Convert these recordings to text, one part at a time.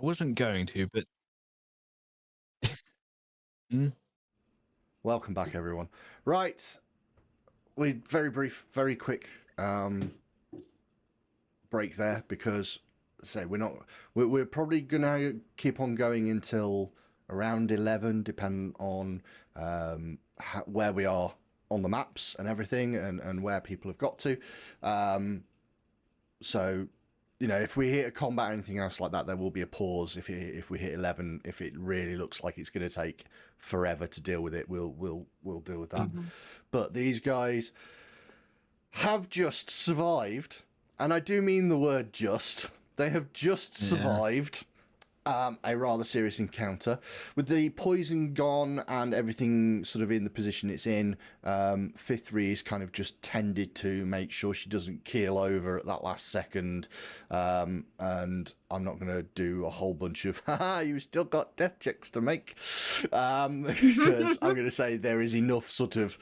wasn't going to, but mm, Welcome back, everyone. Right, we very quick break there because, say, we're probably gonna keep on going until around 11, depending on where we are on the maps and everything, and where people have got to. So, if we hit a combat or anything else like that, there will be a pause. If we hit 11, if it really looks like it's going to take forever to deal with it, we'll deal with that. Mhm. But these guys have just survived, and I do mean the word just. They have just Yeah. survived a rather serious encounter. With the poison gone and everything sort of in the position it's in, Fifth is kind of just tended to make sure she doesn't keel over at that last second. And I'm not going to do a whole bunch of, haha, you still got death checks to make. Because I'm going to say there is enough sort of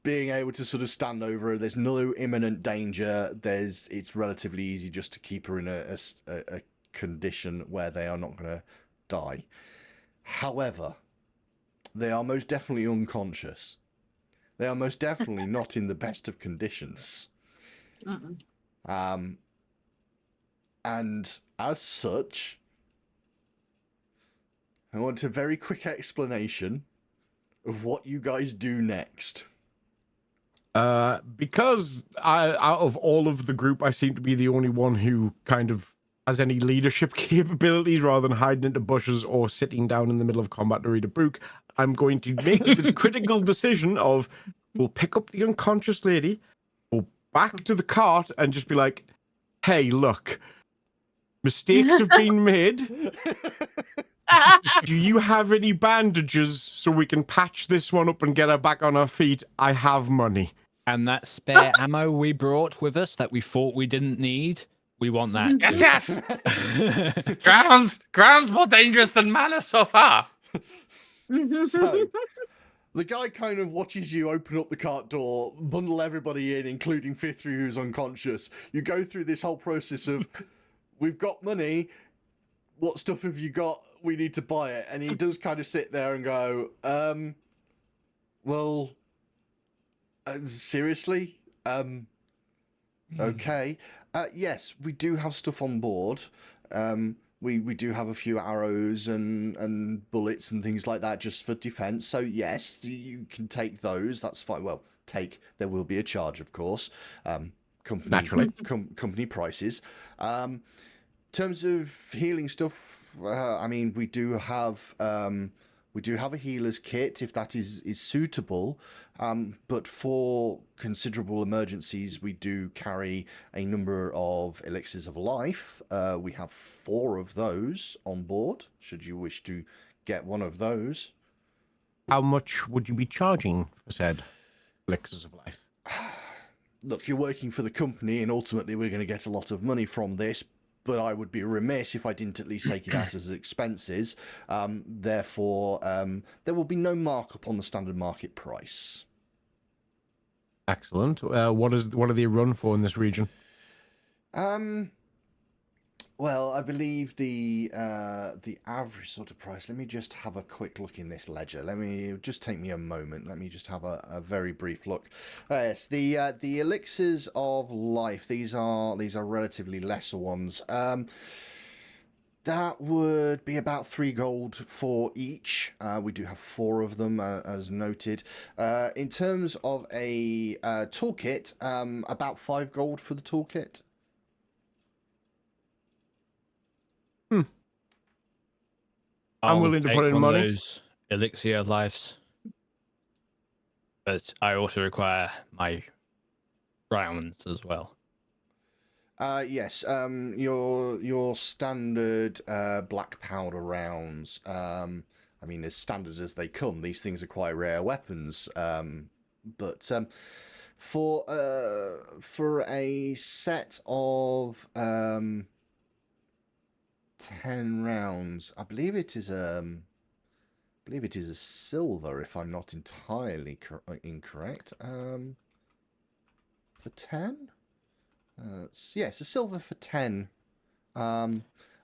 being able to sort of stand over her. There's no imminent danger. It's relatively easy just to keep her in a condition where they are not going to die. However, they are most definitely unconscious. They are most definitely not in the best of conditions. Mm-mm. And as such, I want a very quick explanation of what you guys do next. Because out of all of the group, I seem to be the only one who kind of has any leadership capabilities rather than hiding into bushes or sitting down in the middle of combat to read a book. I'm going to make the critical decision of we'll pick up the unconscious lady, go back to the cart, and just be like, hey, look, mistakes have been made. Do you have any bandages so we can patch this one up and get her back on her feet? I have money. and that spare ammo we brought with us that we thought we didn't need, we want that. Yes, yes. Ground's more dangerous than mana so far. So, the guy kind of watches you open up the cart door, bundle everybody in, including Fifth who's unconscious. You go through this whole process of, we've got money, what stuff have you got? We need to buy it. And he does kind of sit there and go, well, seriously? Okay. Yes, we do have stuff on board. We do have a few arrows and bullets and things like that just for defense. So yes, you can take those. That's fine. Well, there will be a charge, of course. Naturally. Company prices. In terms of healing stuff, I mean, we do have a healer's kit if that is suitable. But for considerable emergencies, we do carry a number of elixirs of life. We have 4 of those on board, should you wish to get one of those. How much would you be charging for said elixirs of life? Look, you're working for the company, and ultimately we're going to get a lot of money from this, but I would be remiss if I didn't at least take it out as expenses. Therefore, there will be no markup on the standard market price. Excellent. What do they run for in this region? Well, I believe the average sort of price. Let me just have a quick look in this ledger. Just take me a moment. Let me just have a very brief look. Yes, the elixirs of life. These are relatively lesser ones. That would be about 3 gold for each. We do have 4 of them, as noted. In terms of a toolkit, about 5 gold for the toolkit. I'm willing to put in one money. of those elixir of lives, but I also require my rounds as well. Yes, your standard black powder rounds. I mean, as standard as they come, these things are quite rare weapons. But for a set of 10 rounds, I believe it is a silver, if I'm not entirely incorrect. For 10. Yes, a silver for 10.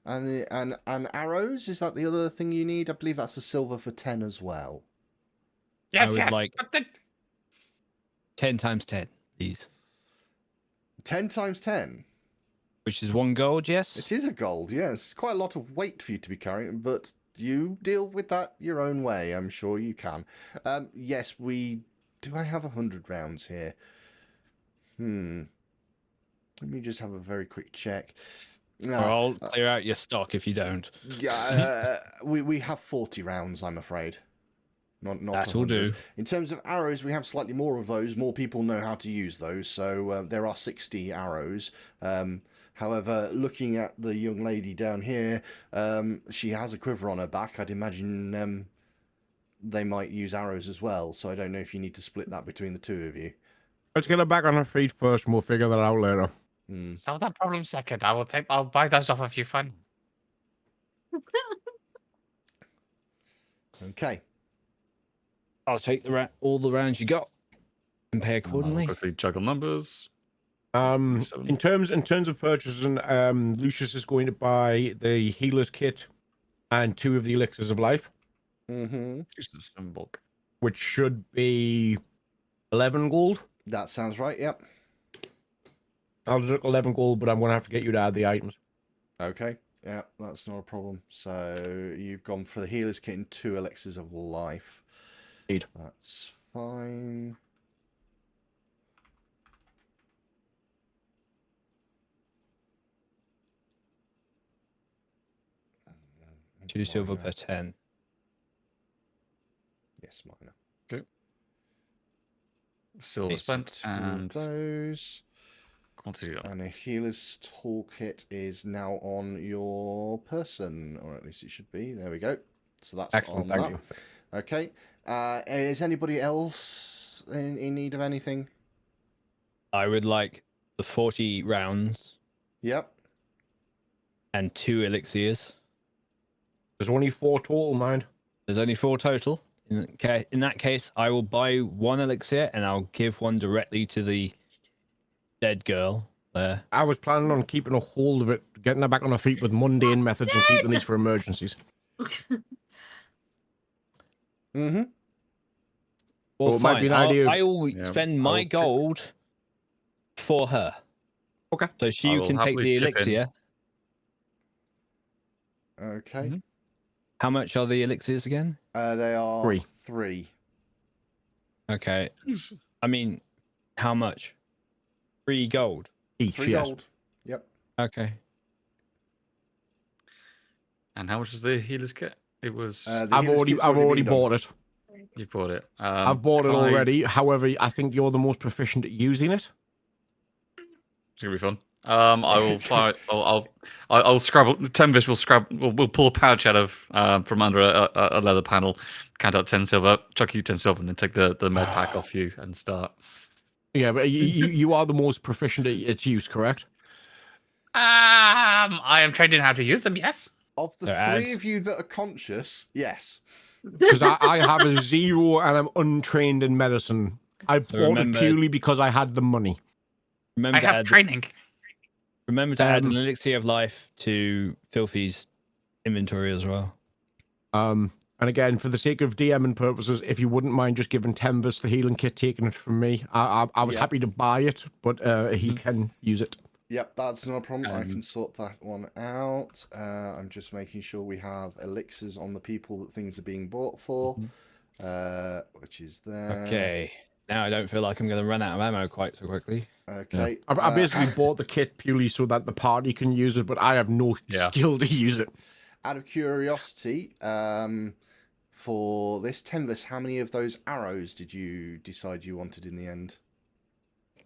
And arrows, is that the other thing you need? I believe that's a silver for 10 as well. Yes, would yes. like- But then, 10 times 10, please. 10 times 10. Which is 1 gold, yes? It is a gold, yes. Quite a lot of weight for you to be carrying, but you deal with that your own way. I'm sure you can. Yes, we... Do I have 100 rounds here? Let me just have a very quick check. Or I'll clear out your stock if you don't. Yeah, we have 40 rounds, I'm afraid. Not That'll 100. do. In terms of arrows, we have slightly more of those. More people know how to use those, so there are 60 arrows. However, looking at the young lady down here, she has a quiver on her back. I'd imagine they might use arrows as well, so I don't know if you need to split that between the two of you. Let's get her back on her feet first, and we'll figure that out later. solve that problem second. I'll buy those off of you fun. Okay. I'll take all the rounds you got and pay I'll accordingly. quickly juggle numbers. In terms of purchasing, Lucius is going to buy the healer's kit and 2 of the elixirs of life, Jesus, in bulk. which should be 11 gold. That sounds right, yep. I'll just 11 gold, but I'm going to have to get you to add the items. Okay. Yeah, that's not a problem. So you've gone for the healer's kit and 2 elixirs of life. Indeed. That's fine. Two silver per 10. Yes, minor. Silver Okay, so spent 2 of and those. quantity up. And a healer's toolkit is now on your person, or at least it should be. There we go. So that's Excellent, on thank that. you. Okay. Is anybody else in need of anything? I would like the 40 rounds Yep. and 2 elixirs. There's only 4 total, mind. There's only 4 total. In that case, I will buy 1 elixir and I'll give 1 directly to the dead girl there. I was planning on keeping a hold of it, getting her back on her feet with mundane methods and keeping these for emergencies. Mm-hmm. Well, Well, it might be an fine. idea of- I'll Yeah, spend my I'll chip- gold for her. Okay. So she I will can take happily the chip in. elixir. Okay. Mhm. How much are the elixirs again? They are 3. 3. Okay. I mean, how much? 3 gold. Each, 3 yes. gold. Yep. Okay. And how much is the healer's kit? It was. The I've healer's already kit's been done. bought it. You've bought it. I've bought it already. However, I think you're the most proficient at using it. It's gonna be fun. I will fire. I'll scrabble. Tenvish will scrab. We'll pull a pouch out of from under a leather panel, count out 10 silver, chuck you 10 silver, and then take the med pack off you and start. Yeah, but you are the most proficient at its use, correct? I am trained in how to use them. Yes. Of the They're 3 ads. of you that are conscious, yes. Because I have a 0 and I'm untrained in medicine. I bought remember- it purely because I had the money. Remember I to have add, training. remember to add Um, an elixir of life to Filthy's inventory as well. And again, for the sake of DMing purposes, if you wouldn't mind just giving Tembus the healing kit, taking it from me. I was Yeah. happy to buy it, but he can use it. Yep, that's no problem. I can sort that one out. I'm just making sure we have elixirs on the people that things are being bought for, which is there. Okay. Now I don't feel like I'm going to run out of ammo quite so quickly. Okay. I basically bought the kit purely so that the party can use it, but I have no skill to use it. Out of curiosity, for this Tenvis, how many of those arrows did you decide you wanted in the end?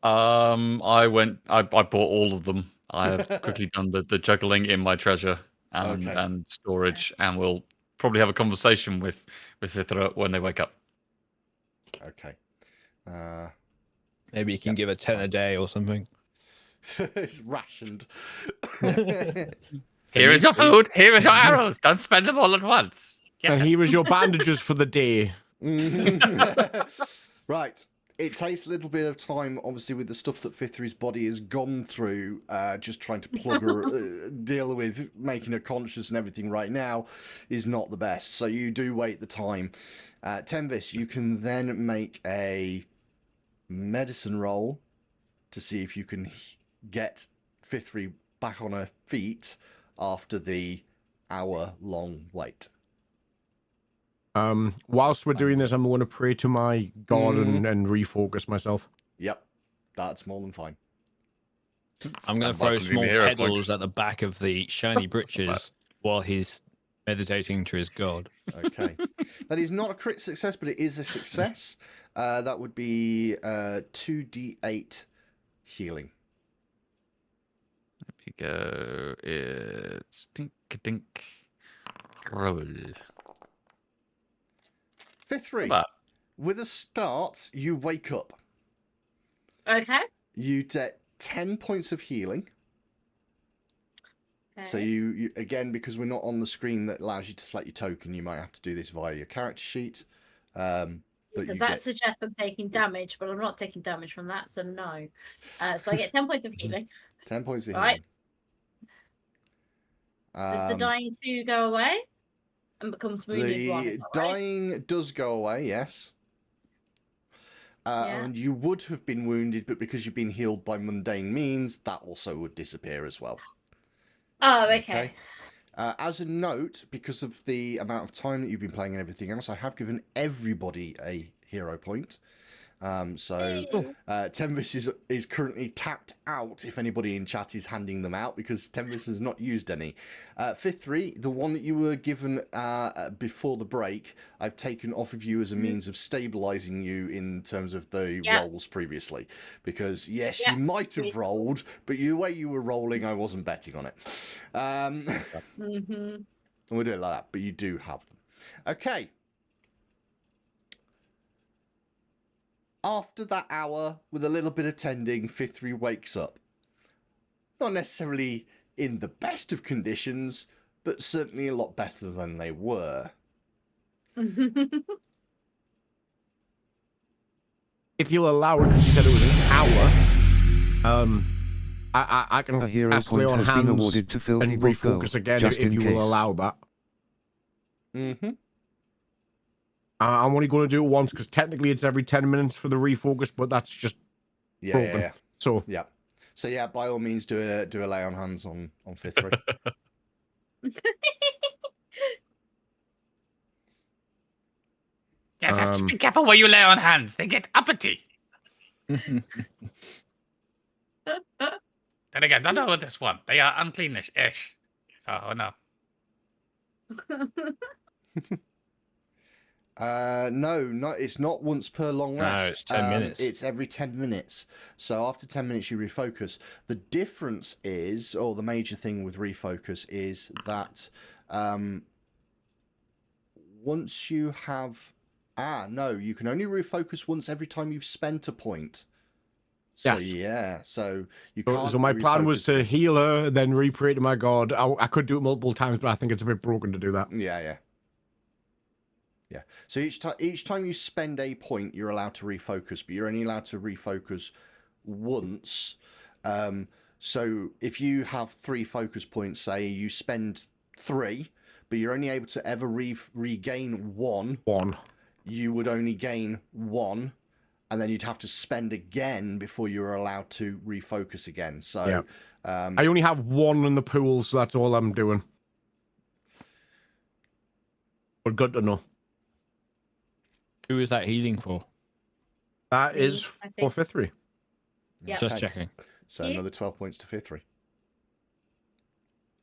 I bought all of them. I have quickly done the juggling in my treasure and storage, and we'll probably have a conversation with Ithra when they wake up. Okay. Maybe you can give a 10 a day or something. It's rationed. Here is your food. Here is your arrows. Don't spend them all at once. Yes. And here is your bandages for the day. Right. it takes a little bit of time, obviously, with the stuff that Fithry's body has gone through, just trying to plug her, deal with making her conscious and everything right now is not the best. So you do wait the time. Tenvis, you can then make a medicine roll to see if you can get Fithry back on her feet after the hour-long wait. Whilst we're doing this, I'm going to pray to my god and refocus myself. Yep, that's more than fine. I'm going to Stand by throw for the small hero pedals point. at the back of the shiny britches while he's meditating to his god. Okay. That is not a crit success, but it is a success. That would be 2d8 healing. There you go. It's dink dink. Roll. Fithry, But with a start, you wake up. Okay. You get 10 points of healing. Okay. So you again, because we're not on the screen that allows you to select your token, you might have to do this via your character sheet. But Does you that get... suggest I'm taking damage? But I'm not taking damage from that, so no. So I get 10 points of healing. 10 points of Right. healing. Does the dying 2 go away? And becomes wounded 1, The is that right? dying does go away, yes. Yeah. And you would have been wounded, but because you've been healed by mundane means, that also would disappear as well. Oh, okay. As a note, because of the amount of time that you've been playing and everything else, I have given everybody a hero point. Tenvis is currently tapped out if anybody in chat is handing them out, because Tenvis has not used any. Fithry, the one that you were given before the break, I've taken off of you as a means of stabilizing you in terms of the rolls previously. Because, yes, you might have rolled, but the way you were rolling, I wasn't betting on it. And we'll do it like that, but you do have them. Okay. After that hour, with a little bit of tending, Fithry wakes up. Not necessarily in the best of conditions, but certainly a lot better than they were. If you'll allow it, because you said it was an hour, I can A hero cast Lay point on has Hands been awarded to Filthy and Bucko, refocus again just if in you case. will allow that. Mm-hmm. I'm only going to do it once because technically it's every 10 minutes for the refocus, but that's just broken. Yeah. So So by all means, do a lay on hands on Fithry. Yes, have to be careful where you lay on hands. They get uppity. Then again, don't know with this one. They are uncleanish-ish. Oh no. No, it's not once per long No, rest. it's 10 minutes. It's every 10 minutes. So after 10 minutes, you refocus. The difference is, or the major thing with refocus is that once you have... no, you can only refocus once every time you've spent a point. So, so you can't... So my plan was refocus- to heal her, then re-pray to my god. I could do it multiple times, but I think it's a bit broken to do that. Yeah. So each time you spend a point, you're allowed to refocus, but you're only allowed to refocus once. So if you have 3 focus points, say you spend 3, but you're only able to ever regain 1. You would only gain 1, and then you'd have to spend again before you were allowed to refocus again. So I only have 1 in the pool, so that's all I'm doing. But good to know. Who is that healing for? That is I for think. Fithry. Yeah. Just checking. So another 12 points to Fithry.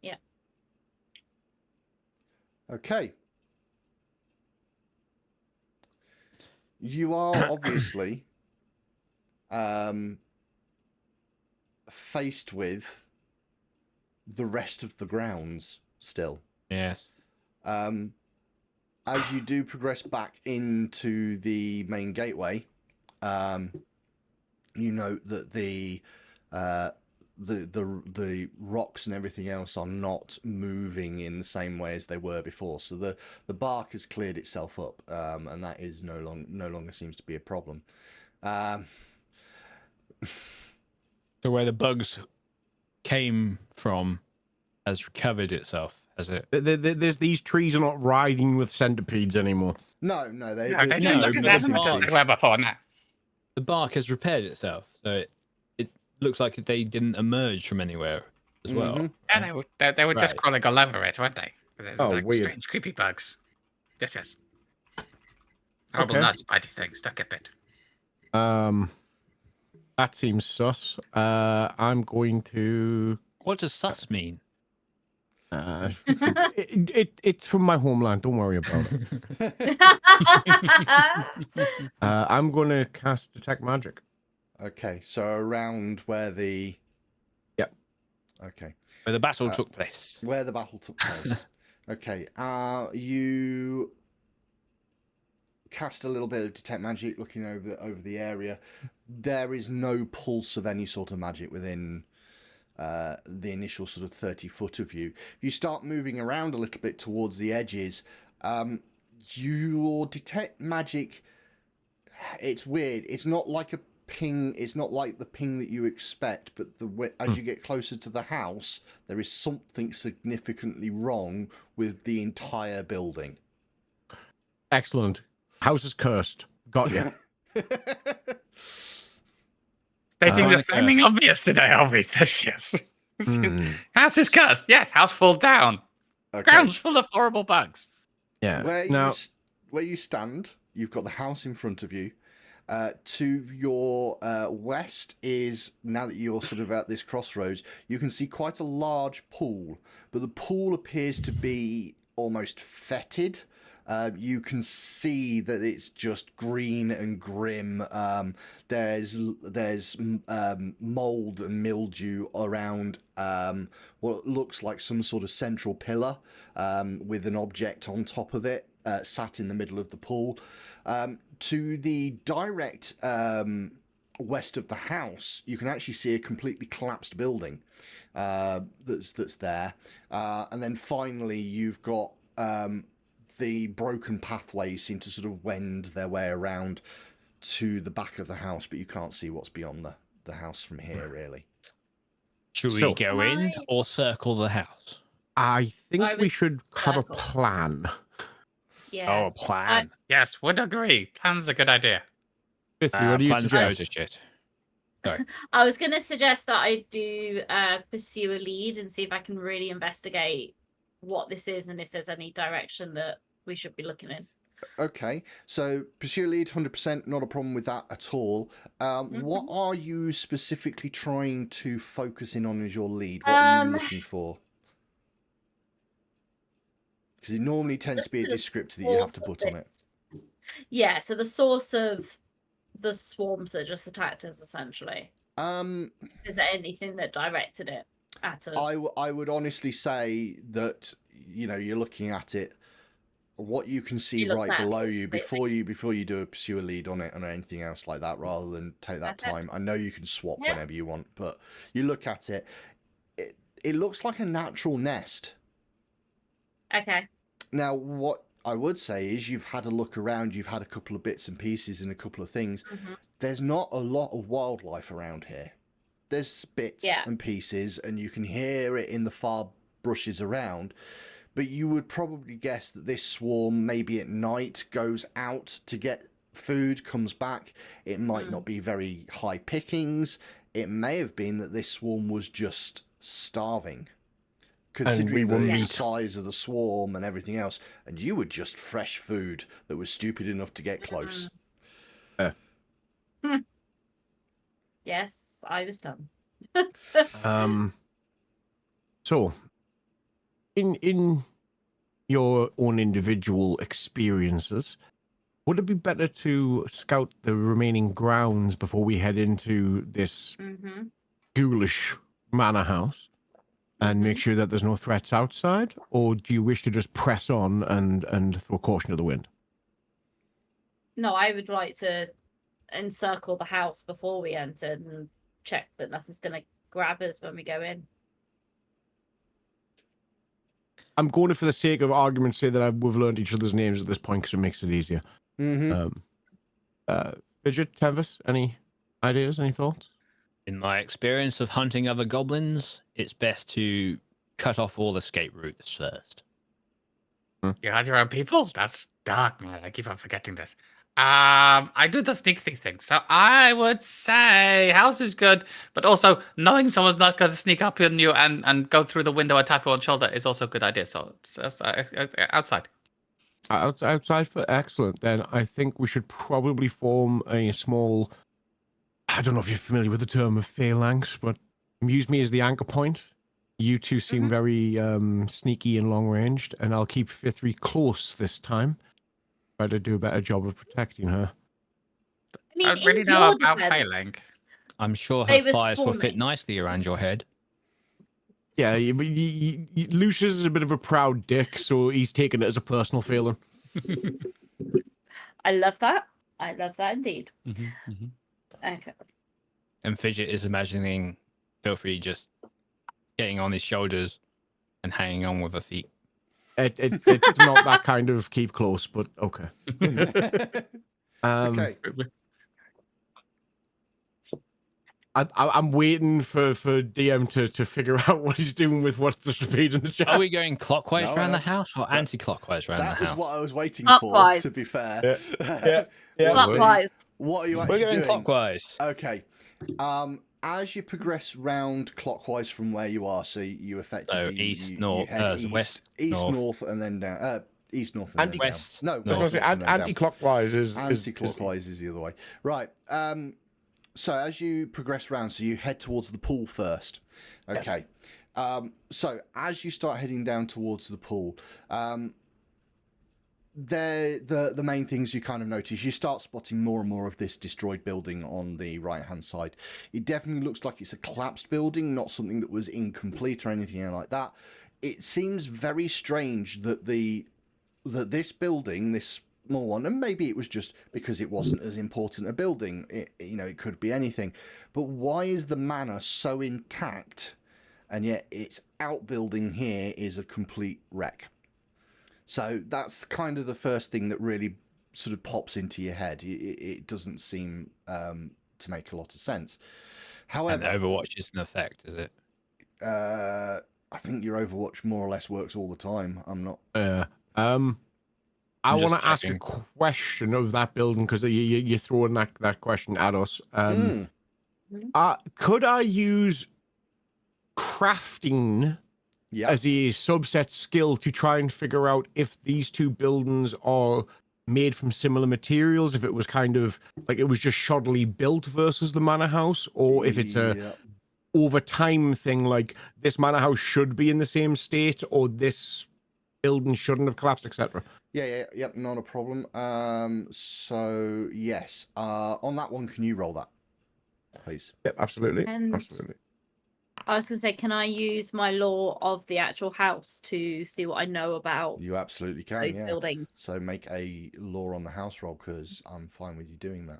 Yeah. Okay. You are obviously faced with the rest of the grounds still. Yes. As you do progress back into the main gateway, you note that the rocks and everything else are not moving in the same way as they were before. So the bark has cleared itself up, and that is no longer seems to be a problem. Um, So where the bugs came from has recovered itself, has it? These trees are not writhing with centipedes anymore. no, they No, they no, don't look as but it's animate as they fine. were before now. The bark has repaired itself, so it looks like they didn't emerge from anywhere as well. Mhm. Yeah, right? they were just Right. crawling all over it, weren't they? They're Oh, like weird. strange, creepy bugs. Yes. Horrible, Okay. nasty, bitey things. Don't get bit. That seems sus. I'm going to. What does sus mean? It's from my homeland. Don't worry about it. I'm going to cast detect magic. Okay, so around where the Yep. Okay, Where the battle took place. where the battle took place. Okay, you cast a little bit of detect magic, looking over the area. There is no pulse of any sort of magic within the initial sort of 30 foot of you. If you start moving around a little bit towards the edges, your detect magic. It's weird. It's not like a ping. It's not like the ping that you expect. But as you get closer to the house, there is something significantly wrong with the entire building. Excellent. House is cursed. Got you. Stating the flaming curse. obvious today, are we? Yes. Hmm. House is cursed. Yes, house fall down. Okay. Ground's full of horrible bugs. Yeah. Where you stand, you've got the house in front of you. To your west is, now that you're sort of at this crossroads, you can see quite a large pool, but the pool appears to be almost fetid. You can see that it's just green and grim. There's mold and mildew around what looks like some sort of central pillar with an object on top of it, sat in the middle of the pool. To the direct west of the house, you can actually see a completely collapsed building that's there, and then finally you've got the broken pathways seem to sort of wend their way around to the back of the house, but you can't see what's beyond the house from here, really. Should we So- go in Right. or circle the house? I think I we would should have a circle. plan. Yeah. Oh, a plan. Yes, would agree. Plan's a good idea. Fifthly, what do you Plans go suggest? to shit. I was going to suggest that I do pursue a lead and see if I can really investigate what this is and if there's any direction that we should be looking in. Okay, so pursue lead, 100%, not a problem with that at all. What are you specifically trying to focus in on as your lead? What are you looking for? Because it normally tends to be a The descriptor that you have source to of put on it. this. Yeah, so the source of the swarms that just attacked us, essentially. Is there anything that directed it at us? I would honestly say that, you're looking at it, what you can see It looks right below natural, you completely. before you do a pursue a lead on it or anything else like that, rather than take that Perfect. time. I know you can swap Yeah. whenever you want, but you look at it, it looks like a natural nest. Okay. Now, what I would say is you've had a look around, you've had a couple of bits and pieces and a couple of things. Mhm. There's not a lot of wildlife around here. There's bits Yeah. and pieces, and you can hear it in the far brushes around. But you would probably guess that this swarm, maybe at night, goes out to get food, comes back. It might not be very high pickings. It may have been that this swarm was just starving. Considering were the meat. size of the swarm and everything else, and you were just fresh food that was stupid enough to get close. Yes, I was done. So, in your own individual experiences, would it be better to scout the remaining grounds before we head into this Mm-hmm. ghoulish manor house and make sure that there's no threats outside, or do you wish to just press on and throw caution to the wind? No, I would like to encircle the house before we enter and check that nothing's going to grab us when we go in. I'm going to, for the sake of argument, say that we've learned each other's names at this point because it makes it easier. Mm-hmm. Fidget, Tempest, any ideas, any thoughts? In my experience of hunting other goblins, it's best to cut off all escape routes first. You had your own people? That's dark, man. I keep on forgetting this. I do the sneak thief thing, so I would say house is good, but also knowing someone's not going to sneak up on you and go through the window and tap you on the shoulder is also a good idea. So outside. Outside for excellent. Then I think we should probably form a small. I don't know if you're familiar with the term of phalanx, but use me as the anchor point. You two seem very sneaky and long ranged, and I'll keep Fithri close this time. Try to do a better job of protecting her. I mean, I don't really know about failing. I'm sure They her were fires will fit swarming. nicely around your head. Yeah, Lucius is a bit of a proud dick, so he's taken it as a personal failing. I love that. I love that indeed. Okay. And Fidget is imagining Filthy just getting on his shoulders and hanging on with her feet. It's not that kind of keep close, but okay. Okay. I'm waiting for DM to figure out what he's doing with what's the repeat in the chat. Are we going clockwise No, around no. the house or anti-clockwise around the That was house? what I was waiting Clockwise. for, to be fair. Yeah. Clockwise. What are you We're actually going doing? clockwise. Okay. As you progress round clockwise from where you are, so you effectively east, you north, head east, west, east, north. north, and then down. East, north, and then West, down. No, north. west, north, and then down. Anti-clockwise is Anti-clockwise is the other way. Right. So as you progress round, so you head towards the pool first. Okay. So as you start heading down towards the pool, the main things you kind of notice, you start spotting more and more of this destroyed building on the right hand side. It definitely looks like it's a collapsed building, not something that was incomplete or anything like that. It seems very strange that this building, this small one, and maybe it was just because it wasn't as important a building, it could be anything, but why is the manor so intact and yet its outbuilding here is a complete wreck? So that's kind of the first thing that really sort of pops into your head. It doesn't seem to make a lot of sense. However, And Overwatch is an effect, is it? I think your Overwatch more or less works all the time. I'm not. I I'm just want to ask a checking. question of that building because you're throwing that question at us. Could I use crafting as a subset skill to try and figure out if these two buildings are made from similar materials, if it was kind of like it was just shoddily built versus the manor house, or if it's a over time thing, like this manor house should be in the same state or this building shouldn't have collapsed, etc. Yep, not a problem. So yes, on that one, can you roll that, please? Yep, absolutely. And Absolutely. I was going to say, can I use my lore of the actual house to see what I know about You absolutely can. those buildings? So make a lore on the house roll because I'm fine with you doing that.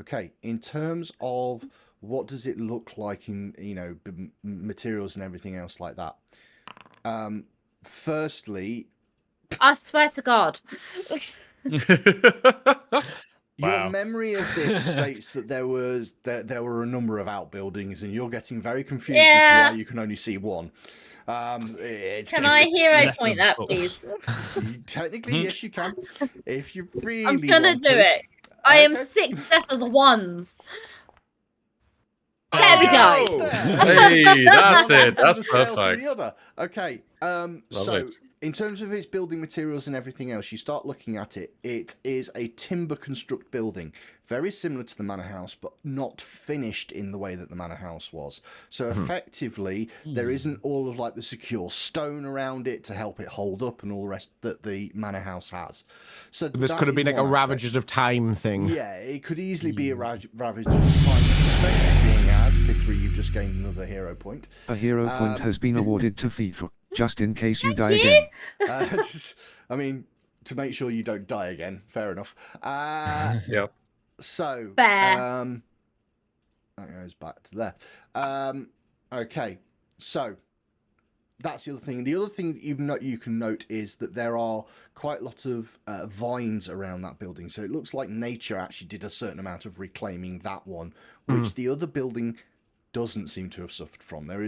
Okay, in terms of what does it look like in materials and everything else like that. Firstly, I swear to God. Your memory of this states that there were a number of outbuildings, and you're getting very confused as to why you can only see one. Can I hero point that, please? Technically, yes, you can. If you really I'm gonna want do to. it. I am sick to death of the ones. There we go. Hey, that's it. That's From the scale to the perfect. other. Okay. Love So it. in terms of its building materials and everything else, you start looking at it. It is a timber construct building, very similar to the manor house, but not finished in the way that the manor house was. So effectively, there isn't all of like the secure stone around it to help it hold up and all the rest that the manor house has. So This that could have been is like a one aspect. Ravages of Time thing. Yeah, it could easily be a Ravages of Time, especially seeing as Fithri, you've just gained another hero point. A hero point has been awarded to Fithri, just in case you die you. again. I mean, to make sure you don't die again. Fair enough. Yep. So, Fair. that goes back to there. Okay, so that's the other thing. The other thing that you can note is that there are quite a lot of vines around that building. So it looks like nature actually did a certain amount of reclaiming that one, which the other building doesn't seem to have suffered from. There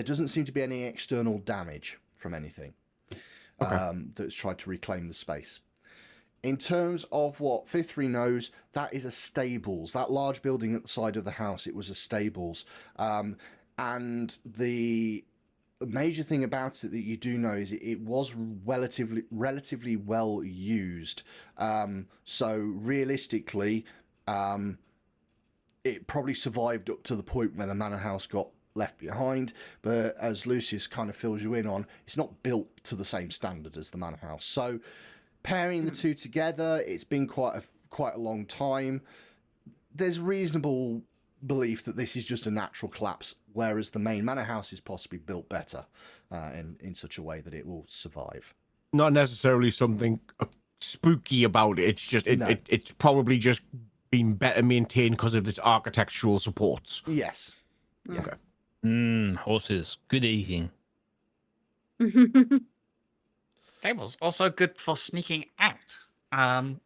doesn't seem to be any external damage from anything that's tried to reclaim the space. In terms of what Fifth Three knows, that is a stables. That large building at the side of the house, it was a stables. And the major thing about it that you do know is it was relatively well used. So realistically, it probably survived up to the point where the manor house got left behind. But as Lucius kind of fills you in on, it's not built to the same standard as the manor house. So pairing the two together, it's been quite a long time. There's reasonable belief that this is just a natural collapse, whereas the main manor house is possibly built better in such a way that it will survive. Not necessarily something spooky about it. It's just it's probably just been better maintained because of its architectural supports. Yes. Yeah. Okay. Horses, good eating. Stables also good for sneaking out. And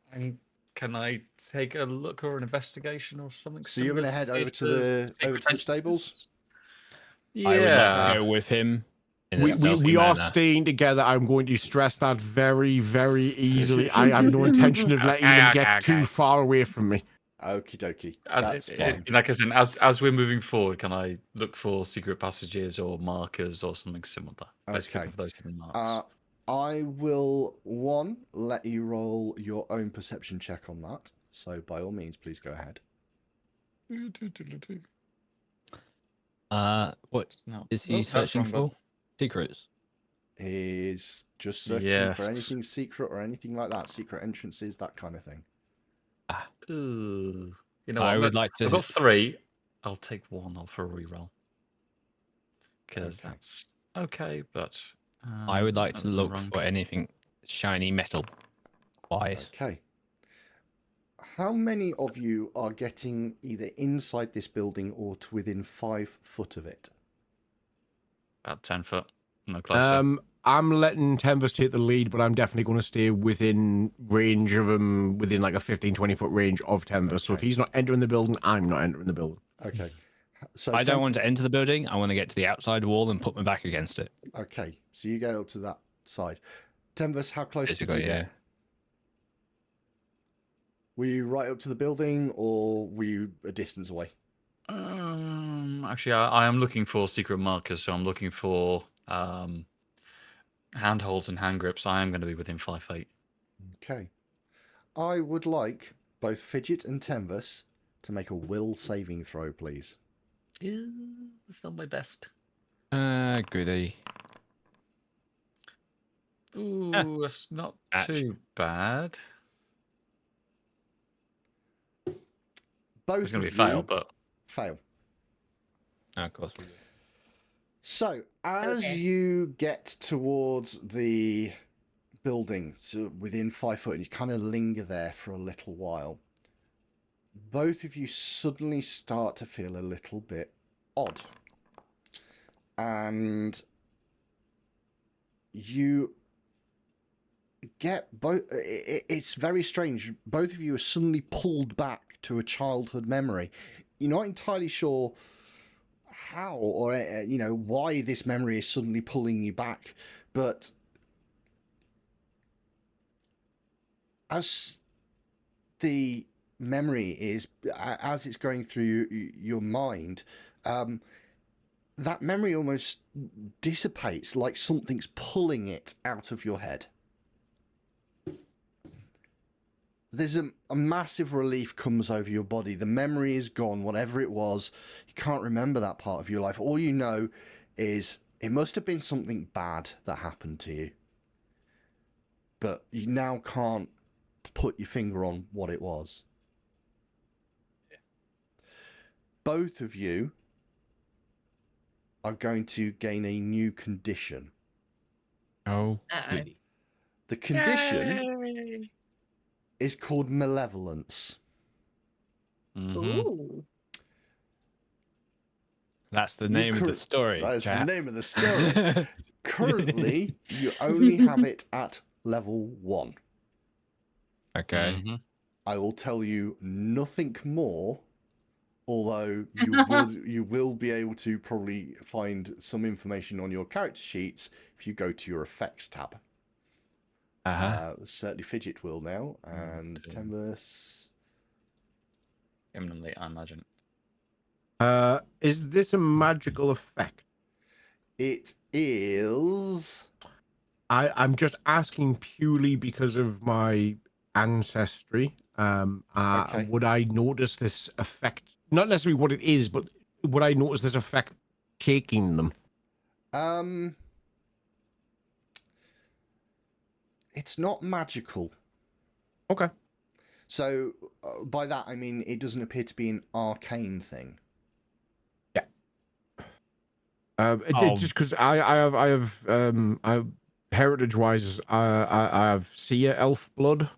can I take a look or an investigation or something? So you're going to head over to the stables? Yeah. I would like to go with him. We are staying together. I'm going to stress that very, very easily. I have no intention of letting them get too far away from me. Okie dokie. That's fine. Like I said, as we're moving forward, can I look for secret passages or markers or something similar? Okay. For those hidden marks. I will let you roll your own perception check on that. So by all means, please go ahead. What is he searching for? Secrets. He's just searching for anything secret or anything like that. Secret entrances, that kind of thing. You know, I would like to. I've got 3. I'll take 1 off for a reroll. Because that's okay, but I would like to look for anything shiny metal wise. Okay. How many of you are getting either inside this building or to within 5 foot of it? About 10 foot. No closer. I'm letting Tempest take the lead, but I'm definitely going to stay within range of him, within like a 15-20 foot range of Tempest. So if he's not entering the building, I'm not entering the building. Okay. So I don't want to enter the building. I want to get to the outside wall and put my back against it. Okay. So you get up to that side. Tempest, how close did you get? Were you right up to the building or were you a distance away? Actually, I am looking for secret markers, so I'm looking for handholds and hand grips. I am going to be within 5 feet. Okay. I would like both Fidget and Tempest to make a will saving throw, please. It's not my best. Goody. Ooh, it's not too bad. Both it's going to be a fail, but... Fail. Of course we will. So, as you get towards the building, so within 5 foot, and you kind of linger there for a little while, both of you suddenly start to feel a little bit odd. And you get both... It's very strange. Both of you are suddenly pulled back to a childhood memory. You're not entirely sure how or why this memory is suddenly pulling you back, but as the memory is, as it's going through your mind, that memory almost dissipates, like something's pulling it out of your head. There's a massive relief comes over your body. The memory is gone, whatever it was. You can't remember that part of your life. All you know is it must have been something bad that happened to you. But you now can't put your finger on what it was. Both of you are going to gain a new condition. Oh, goody. The condition is called Malevolence. Ooh. That's the name of the story. That is the chat. name of the story. Currently, you only have it at level 1. Okay. Mhm. I will tell you nothing more, although you will be able to probably find some information on your character sheets if you go to your effects tab. Certainly Fidget will now, and Tempest. Imminently, I imagine. Is this a magical effect? It is. I'm just asking purely because of my ancestry. Okay. Would I notice this effect? Not necessarily what it is, but would I notice this effect taking them? It's not magical. Okay. So by that I mean it doesn't appear to be an arcane thing. Yeah. Oh. Just because I have heritage wise I have seer elf blood,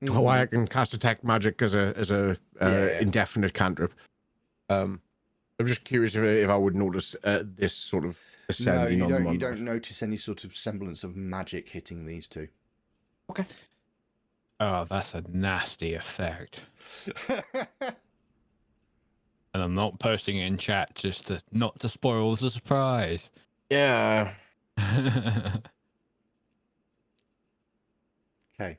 so why I can cast detect magic as a indefinite cantrip. I'm just curious if I would notice this sort of ascending. No, on them you or don't not. notice any sort of semblance of magic hitting these two. Okay. Oh, that's a nasty effect. And I'm not posting it in chat just to not to spoil the surprise. Yeah. Okay.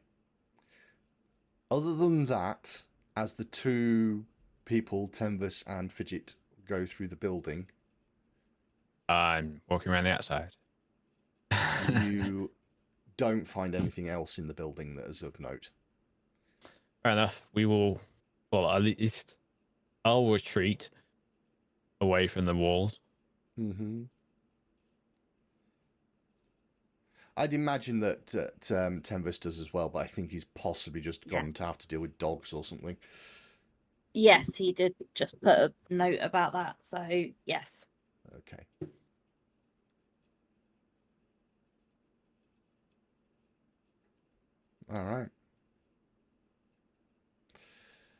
Other than that, as the two people, Tenvis and Fidget, go through the building, I'm walking around the outside. you don't find anything else in the building that is of note. Fair enough. We will, well, at least I'll retreat away from the walls. I'd imagine that Tenvis does as well, but I think he's possibly just gone to have to deal with dogs or something. Yes, he did just put a note about that. So yes. Okay. All right.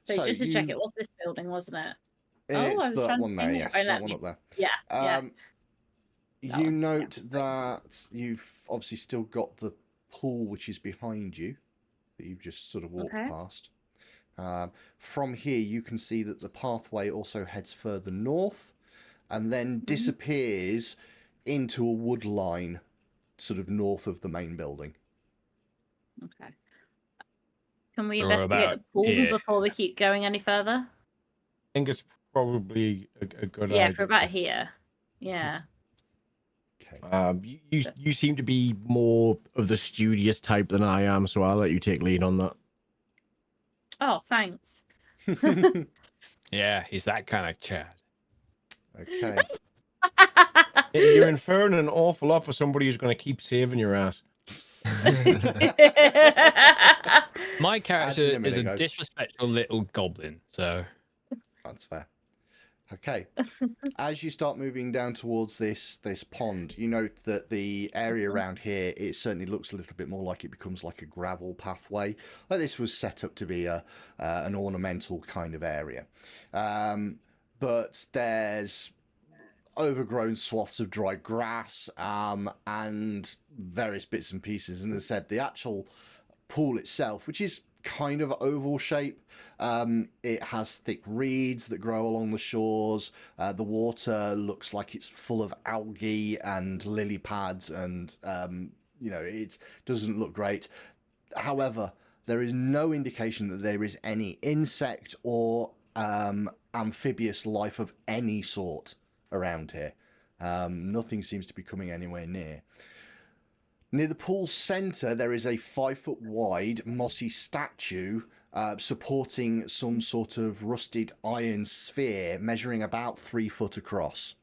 So just to check, it was this building, wasn't it? It's I was that trying to one there, think. yes. Oh, That one up there. Yeah. You note that you've obviously still got the pool which is behind you, that you've just sort of walked past. From here, you can see that the pathway also heads further north and then disappears into a wood line sort of north of the main building. Okay. Can we So investigate the pool here. before we keep going any further? I think it's probably a good idea. Yeah, for about here. Yeah. Okay. You seem to be more of the studious type than I am, so I'll let you take lead on that. Oh, thanks. Yeah, he's that kind of Chad. Okay. You're inferring an awful lot for somebody who's going to keep saving your ass. My character is a guys. disrespectful little goblin, so That's fair. Okay. As you start moving down towards this pond, you note that the area around here, it certainly looks a little bit more like it becomes like a gravel pathway. Like this was set up to be an ornamental kind of area. But there's overgrown swaths of dry grass and various bits and pieces. And as I said, the actual pool itself, which is kind of oval shape, it has thick reeds that grow along the shores. The water looks like it's full of algae and lily pads, and it doesn't look great. However, there is no indication that there is any insect or amphibious life of any sort around here. Nothing seems to be coming anywhere near. Near the pool's centre, there is a 5-foot wide mossy statue supporting some sort of rusted iron sphere measuring about 3 foot across.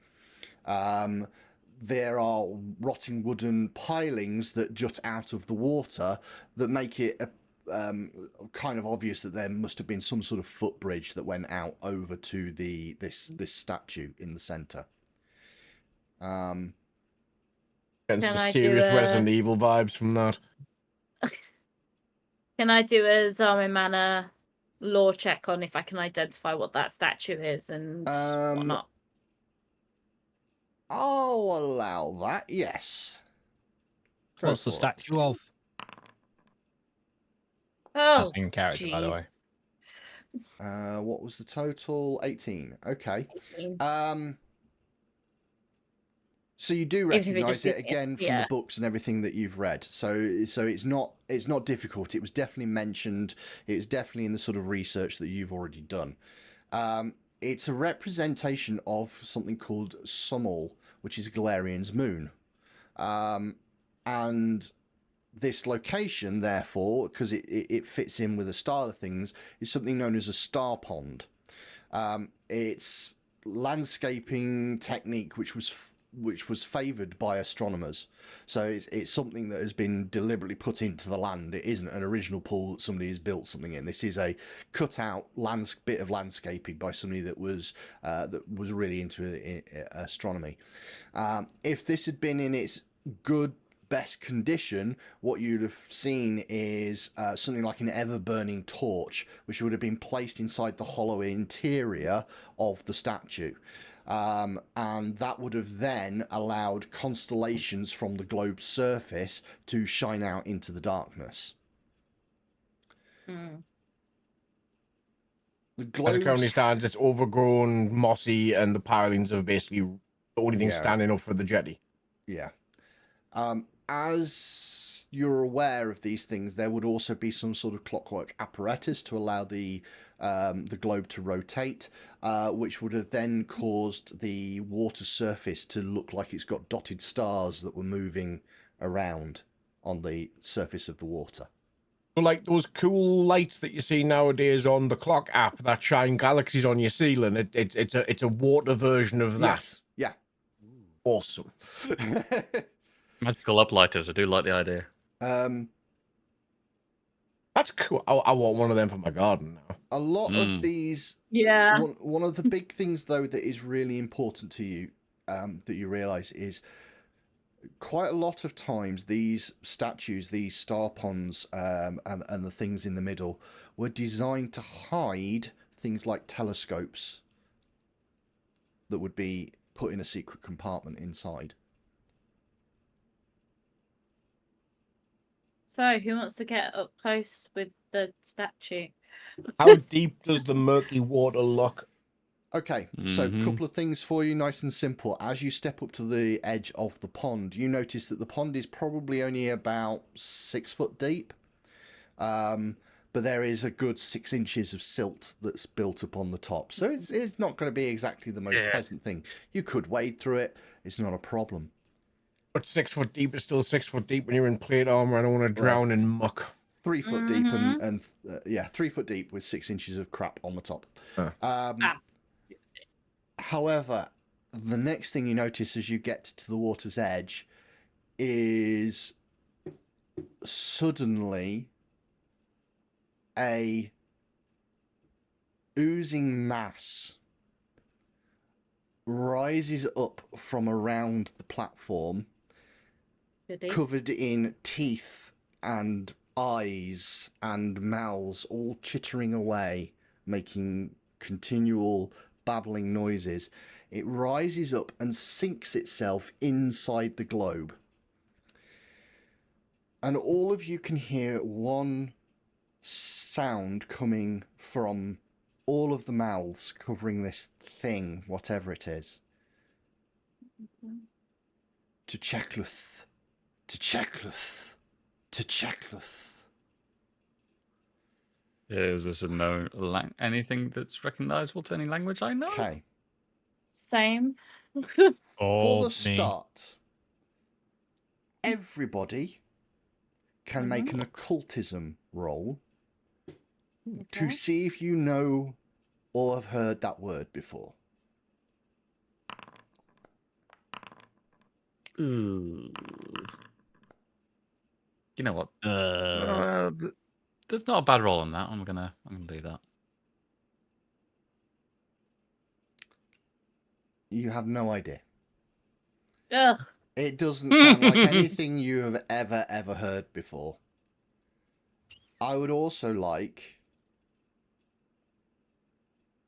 There are rotting wooden pilings that jut out of the water that make it kind of obvious that there must have been some sort of footbridge that went out over to this statue in the centre. Getting some serious Resident Evil vibes from that. Can I do a Zami Manor lore check on if I can identify what that statue is and whatnot? I'll allow that, yes. Go What's the for it. statue of? Oh, That's in character, by the way. jeez. What was the total? 18. Okay. 18. So you do Even if it recognise just it gives me again from the books and everything that you've read. So it's not difficult. It was definitely mentioned. It was definitely in the sort of research that you've already done. It's a representation of something called Summal, which is Galarian's moon. And this location, therefore, because it fits in with the style of things, is something known as a star pond. It's landscaping technique which was favoured by astronomers. So it's something that has been deliberately put into the land. It isn't an original pool that somebody has built something in. This is a cut out bit of landscaping by somebody that was really into astronomy. If this had been in its best condition, what you'd have seen is something like an ever-burning torch, which would have been placed inside the hollow interior of the statue. And that would have then allowed constellations from the globe's surface to shine out into the darkness. Mm. The As it globe's... currently stands, it's overgrown, mossy, and the pilings are basically the only thing standing up for the jetty. Yeah. As you're aware of these things, there would also be some sort of clockwork apparatus to allow the globe to rotate, which would have then caused the water surface to look like it's got dotted stars that were moving around on the surface of the water. So like those cool lights that you see nowadays on the clock app that shine galaxies on your ceiling, it's a water version of that. Yes. Yeah. Awesome. Magical uplighters. I do like the idea. That's cool. I want one of them for my garden now. A lot of these... Yeah. One of the big things, though, that is really important to you, that you realise is quite a lot of times these statues, these star ponds, and the things in the middle were designed to hide things like telescopes that would be put in a secret compartment inside. So, who wants to get up close with the statue? How deep does the murky water look? Okay, so a couple of things for you, nice and simple. As you step up to the edge of the pond, you notice that the pond is probably only about 6 foot deep. But there is a good 6 inches of silt that's built up on the top. So it's not going to be exactly the most pleasant thing. You could wade through it. It's not a problem. But 6 foot deep is still 6 foot deep when you're in plate armor. I don't want to drown in muck. 3 foot deep and 3 foot deep with 6 inches of crap on the top. However, the next thing you notice as you get to the water's edge is suddenly a oozing mass rises up from around the platform, covered in teeth and eyes and mouths, all chittering away, making continual babbling noises. It rises up and sinks itself inside the globe. And all of you can hear one sound coming from all of the mouths covering this thing, whatever it is. To Chekluth, to Chekluth, to Chekluth. Is this anything that's recognizable to any language I know? Okay. Same. For the start, everybody can make an occultism roll to see if you know or have heard that word before. Ooh. You know what? There's not a bad roll on that. I'm gonna do that. You have no idea. Ugh. It doesn't sound like anything you have ever heard before. I would also like...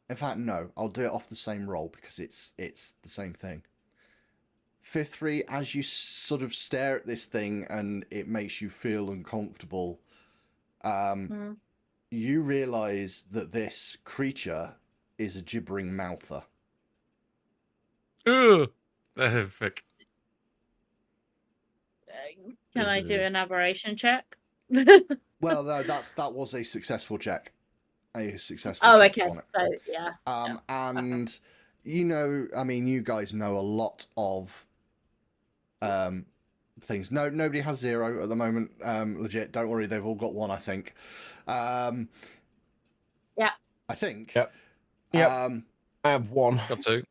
In fact, no. I'll do it off the same roll because it's the same thing. Fifthry, as you sort of stare at this thing and it makes you feel uncomfortable, you realise that this creature is a gibbering mouther. Ugh. Perfect. Can I do an aberration check? Well, no, that was a successful check. A successful Oh, check okay. on it. So, yeah. And you know, I mean, you guys know a lot of things. No, nobody has 0 at the moment. Legit, don't worry, they've all got 1, I think. Yeah. I think. Yep. I have 1. Got 2.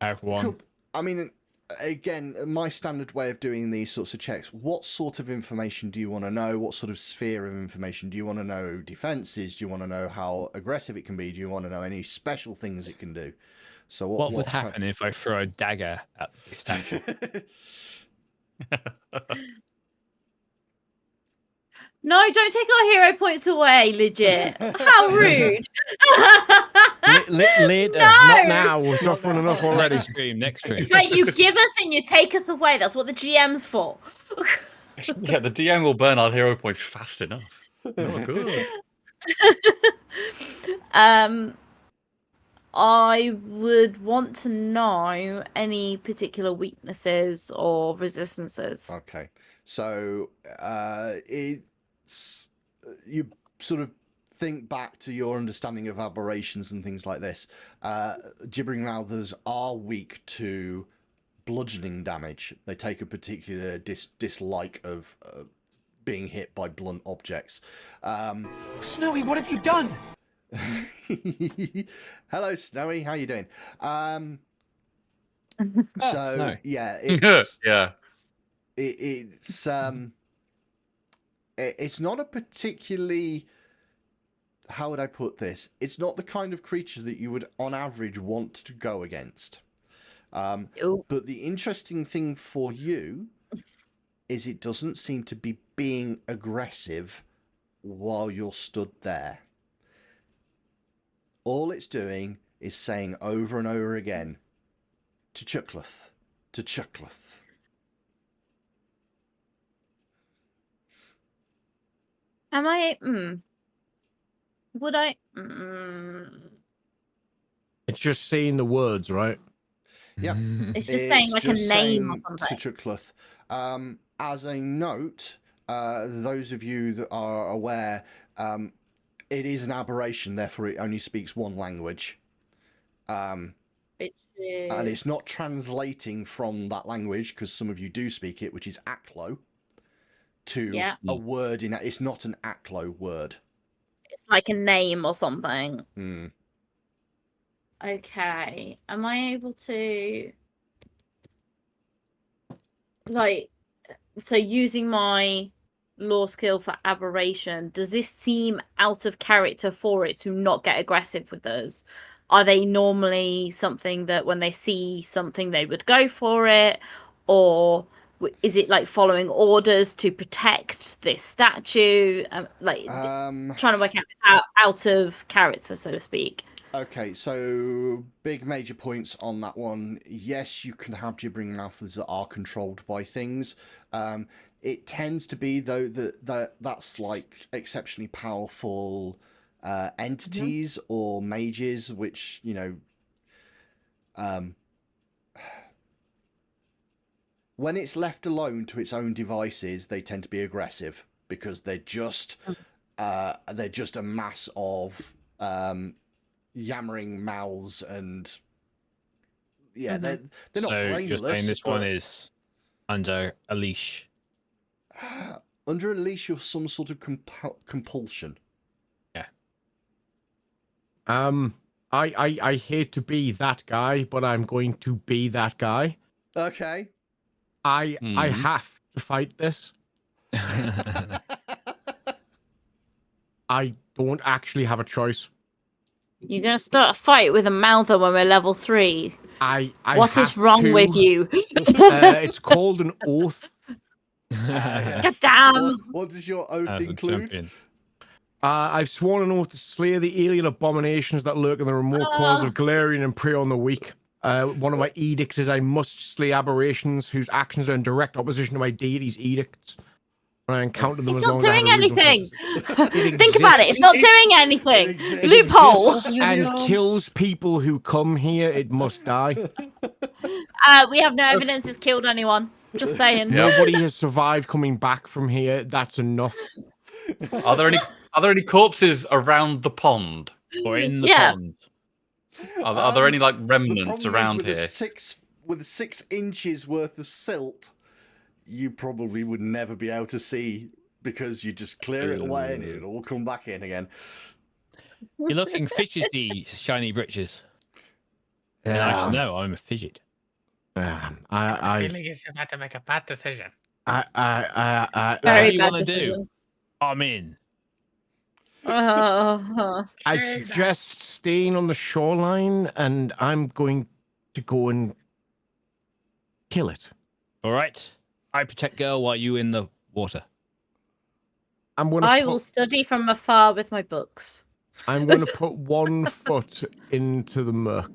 I have 1. Cool. I mean, again, my standard way of doing these sorts of checks, what sort of information do you want to know? What sort of sphere of information? Do you want to know defenses? Do you want to know how aggressive it can be? Do you want to know any special things it can do? So What would happen if I throw a dagger at the statue? No, don't take our hero points away, legit. How rude. Later, No! not now. We're suffering enough already. Next stream. It's like you giveth and you taketh away. That's what the GM's for. Yeah, the DM will burn our hero points fast enough. Oh, good. I would want to know any particular weaknesses or resistances. Okay, so it's you sort of think back to your understanding of aberrations and things like this. Gibbering mouthers are weak to bludgeoning damage. They take a particular dislike of being hit by blunt objects. Snowy, what have you done? Hello, Snowy. How you doing? No. Yeah, it's Yeah. it's not a particularly, how would I put this? It's not the kind of creature that you would, on average, want to go against. But the interesting thing for you is it doesn't seem to be being aggressive while you're stood there. All it's doing is saying over and over again, to Chuckleth, to Chuckleth. Am I? Would I? It's just saying the words, right? Yeah. It's just saying like a just name or saying something. to Chuckleth. As a note, those of you that are aware, it is an aberration, therefore it only speaks 1 language. Which is... And it's not translating from that language, because some of you do speak it, which is Aklo, to a word in it. It's not an Aklo word. It's like a name or something. Hmm. Okay. Am I able to... Like... So using my law skill for aberration, does this seem out of character for it to not get aggressive with us? Are they normally something that when they see something they would go for it, or is it like following orders to protect this statue? Trying to work out of character, so to speak. Okay, so big major points on that one. Yes, you can have gibbering mouthers that are controlled by things. It tends to be though that's like exceptionally powerful entities or mages, which when it's left alone to its own devices, they tend to be aggressive because they're just a mass of yammering mouths and they're not brainless. You're saying this one is under a leash? Under a leash or some sort of compulsion. Yeah. I hate to be that guy, but I'm going to be that guy. Okay. I have to fight this. I don't actually have a choice. You're gonna start a fight with a mouther when we're level 3. What is wrong with you? It's called an oath. God damn! What does your oath include? I've sworn an oath to slay the alien abominations that lurk in the remote corners of Galarian and prey on the weak. One of my edicts is I must slay aberrations whose actions are in direct opposition to my deity's edicts. When I encounter them, It's as not long as I have doing a reasonable anything. It Think about it. It's not exists. doing anything. exists. Loophole. exists and kills people who come here, it must die. We have no evidence it's killed anyone. Just saying. Nobody has survived coming back from here. That's enough. Are there any corpses around the pond? Or in the Yeah. pond. Are there any like The remnants problem around is with here? with 6 inches worth of silt, you probably would never be able to see because you just clear it away and it'll all come back in again. You're looking fidgety, shiny britches. And I should know, I'm a fidget. I feeling is about to make a bad decision. Whatever Very you bad want to do, decision. I'm in. I'd suggest staying on the shoreline, and I'm going to go and kill it. All right. I protect girl while you in the water. I'm going to I will study from afar with my books. I'm going to put 1 foot into the murk.